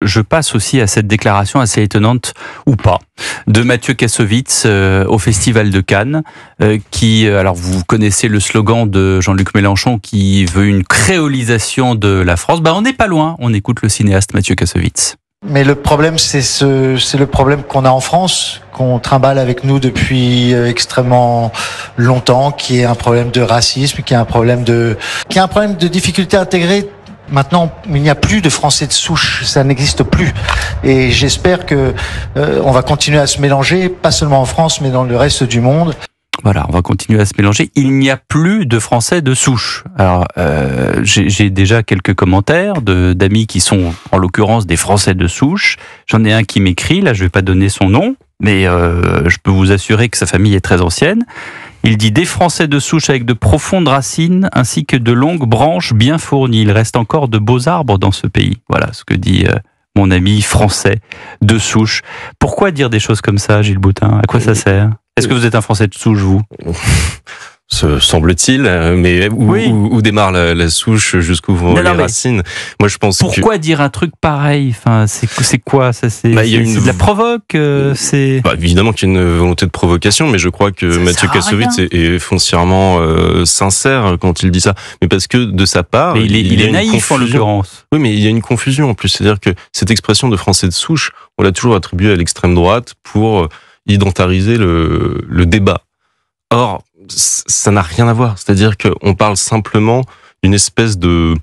je passe aussi à cette déclaration assez étonnante, ou pas, de Mathieu Kassovitz au Festival de Cannes, alors vous connaissez le slogan de Jean-Luc Mélenchon qui veut une créolisation de la France. On n'est pas loin, on écoute le cinéaste Mathieu Kassovitz. Mais le problème, c'est le problème qu'on a en France, qu'on trimballe avec nous depuis extrêmement longtemps, qui est un problème de racisme, qui est un problème de difficulté à intégrer. Maintenant, il n'y a plus de Français de souche, ça n'existe plus. Et j'espère que on va continuer à se mélanger, pas seulement en France, mais dans le reste du monde. Voilà, on va continuer à se mélanger. Il n'y a plus de Français de souche. Alors, j'ai déjà quelques commentaires d'amis qui sont, en l'occurrence, des Français de souche. J'en ai un qui m'écrit, là je vais pas donner son nom, mais je peux vous assurer que sa famille est très ancienne. Il dit « Des Français de souche avec de profondes racines, ainsi que de longues branches bien fournies. Il reste encore de beaux arbres dans ce pays. » Voilà ce que dit mon ami français de souche. Pourquoi dire des choses comme ça, Gilles Boutin ? À quoi ça sert ? Est-ce que vous êtes un Français de souche, vous ? Semble-t-il, mais où démarre la souche, jusqu'où vont les racines. Moi, je pense. Pourquoi dire un truc pareil ? Enfin, c'est quoi ça ? C'est de la provoque. Évidemment qu'il y a une volonté de provocation, mais je crois que Mathieu Kassovitz est foncièrement sincère quand il dit ça. Mais parce que de sa part, mais il est naïf en l'occurrence. Oui, mais il y a une confusion en plus. C'est-à-dire que cette expression de Français de souche, on l'a toujours attribuée à l'extrême droite pour identariser le débat. Or, ça n'a rien à voir. C'est-à-dire qu'on parle simplement d'une espèce de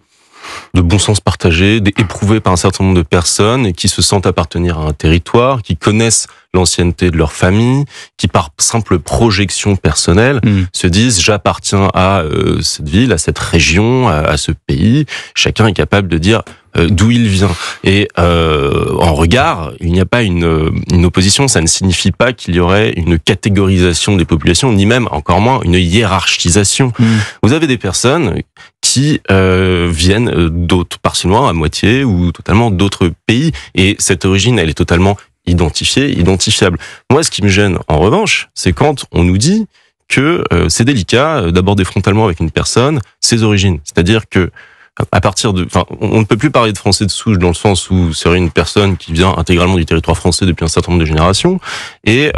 bon sens partagé, éprouvé par un certain nombre de personnes et qui se sentent appartenir à un territoire, qui connaissent l'ancienneté de leur famille, qui par simple projection personnelle se disent « j'appartiens à cette ville, à cette région, à ce pays ». Chacun est capable de dire d'où il vient. Et en regard, il n'y a pas une opposition. Ça ne signifie pas qu'il y aurait une catégorisation des populations, ni même, encore moins, une hiérarchisation. Vous avez des personnes qui viennent d'autres, partiellement, à moitié ou totalement d'autres pays. Et cette origine, elle est totalement identifiable. Moi, ce qui me gêne, en revanche, c'est quand on nous dit que c'est délicat d'aborder frontalement avec une personne ses origines. C'est-à-dire que on ne peut plus parler de Français de souche dans le sens où serait une personne qui vient intégralement du territoire français depuis un certain nombre de générations, et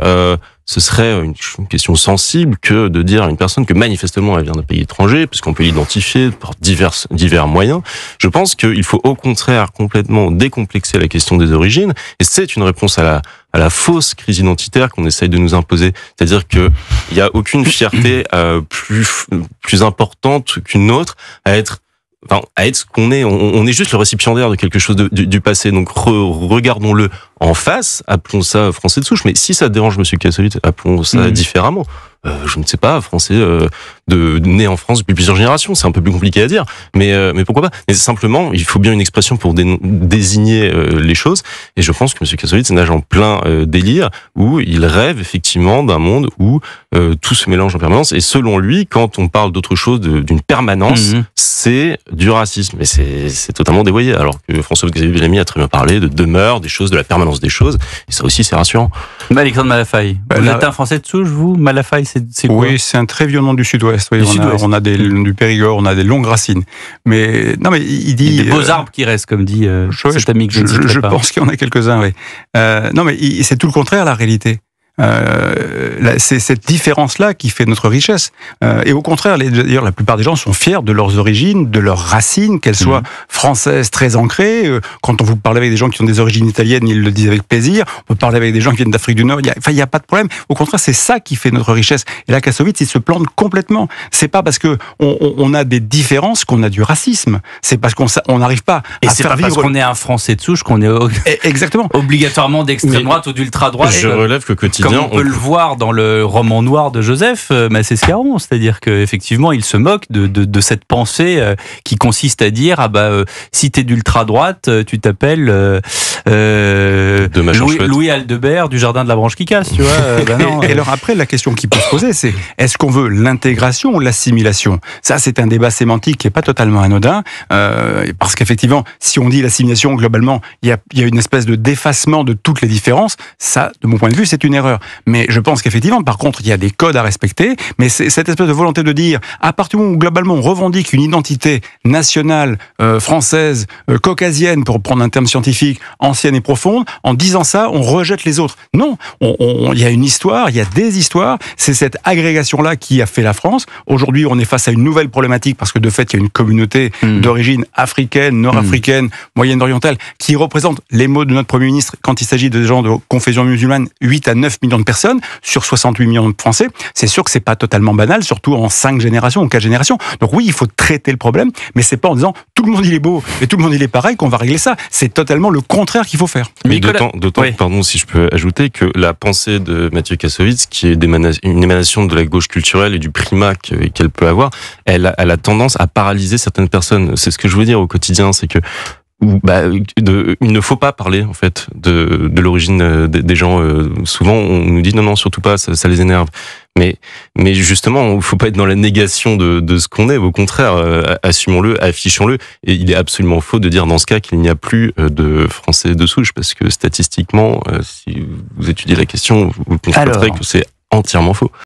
ce serait une question sensible que de dire à une personne que manifestement elle vient d'un pays étranger, puisqu'on peut l'identifier par divers moyens. Je pense qu'il faut au contraire complètement décomplexer la question des origines, et c'est une réponse à la fausse crise identitaire qu'on essaye de nous imposer. C'est-à-dire que il y a aucune fierté plus importante qu'une autre à être ce qu'on est. On est juste le récipiendaire de quelque chose du passé. Donc regardons-le en face, appelons ça Français de souche. Mais si ça dérange Monsieur Kassovitz, appelons ça différemment. Je ne sais pas, Français né en France depuis plusieurs générations, c'est un peu plus compliqué à dire, mais pourquoi pas. Mais simplement, il faut bien une expression pour désigner les choses, et je pense que M. Kassovitz nage en plein délire, où il rêve effectivement d'un monde où tout se mélange en permanence, et selon lui, quand on parle d'autre chose, d'une permanence, c'est du racisme, et c'est totalement dévoyé, alors que François-Xavier Bellamy a très bien parlé de demeure des choses, de la permanence des choses, et ça aussi c'est rassurant. Alexandre Malafaille, vous êtes un Français de souche, vous ? Malafaille, c'est quoi ? Oui, c'est un très vieux nom du Sud-Ouest. Oui, on a du Périgord, on a des longues racines. Mais non, mais il dit des beaux arbres qui restent, comme dit cet ami que je ne citerai pas. Je pense qu'il y en a quelques-uns. Oui. Non, mais c'est tout le contraire la réalité. C'est cette différence-là qui fait notre richesse. Et au contraire, d'ailleurs, la plupart des gens sont fiers de leurs origines, de leurs racines, qu'elles soient françaises, très ancrées. Quand on vous parle avec des gens qui ont des origines italiennes, ils le disent avec plaisir. On peut parler avec des gens qui viennent d'Afrique du Nord. Il y a pas de problème. Au contraire, c'est ça qui fait notre richesse. Et là, Kassovitz, il se plante complètement. C'est pas parce que on a des différences qu'on a du racisme. C'est parce qu'on n'arrive pas à faire vivre. Et c'est pas parce qu'on est un Français de souche qu'on est exactement obligatoirement d'extrême droite ou d'ultra droite. Je relève que quotidien. Comme on peut le voir dans le roman noir de Joseph Massescaron, c'est-à-dire qu'effectivement, il se moque de cette pensée qui consiste à dire si t'es d'ultra droite, tu t'appelles Louis Aldebert du Jardin de la Branche qui casse, tu vois. Non. Et alors après, la question qui peut se poser, c'est est-ce qu'on veut l'intégration ou l'assimilation ? Ça, c'est un débat sémantique qui est pas totalement anodin, parce qu'effectivement, si on dit l'assimilation, globalement, il y a une espèce de défacement de toutes les différences. Ça, de mon point de vue, c'est une erreur. Mais je pense qu'effectivement, par contre, il y a des codes à respecter, mais c'est cette espèce de volonté de dire, à partir du moment où globalement on revendique une identité nationale, française, caucasienne, pour prendre un terme scientifique, ancienne et profonde. En disant ça, on rejette les autres. Non, il y a une histoire, il y a des histoires. C'est cette agrégation-là qui a fait la France. Aujourd'hui, on est face à une nouvelle problématique parce que de fait, il y a une communauté d'origine africaine, nord-africaine, moyenne-orientale qui représente, les mots de notre Premier ministre, quand il s'agit de gens de confession musulmane, 8 à 9 millions de personnes sur 68 millions de Français. C'est sûr que c'est pas totalement banal, surtout en 5 générations ou 4 générations. Donc oui, il faut traiter le problème, mais c'est pas en disant tout le monde il est beau et tout le monde il est pareil qu'on va régler ça. C'est totalement le contraire qu'il faut faire. Mais d'autant, oui. Pardon, si je peux ajouter que la pensée de Mathieu Kassovitz, qui est une émanation de la gauche culturelle et du primat qu'elle peut avoir, elle a tendance à paralyser certaines personnes. C'est ce que je veux dire au quotidien, c'est que il ne faut pas parler en fait de l'origine des gens. Souvent, on nous dit non, surtout pas, ça les énerve. Mais justement, il faut pas être dans la négation de ce qu'on est. Au contraire, assumons-le, affichons-le. Et il est absolument faux de dire dans ce cas qu'il n'y a plus de Français de souche, parce que statistiquement, si vous étudiez la question, vous constaterez que c'est entièrement faux.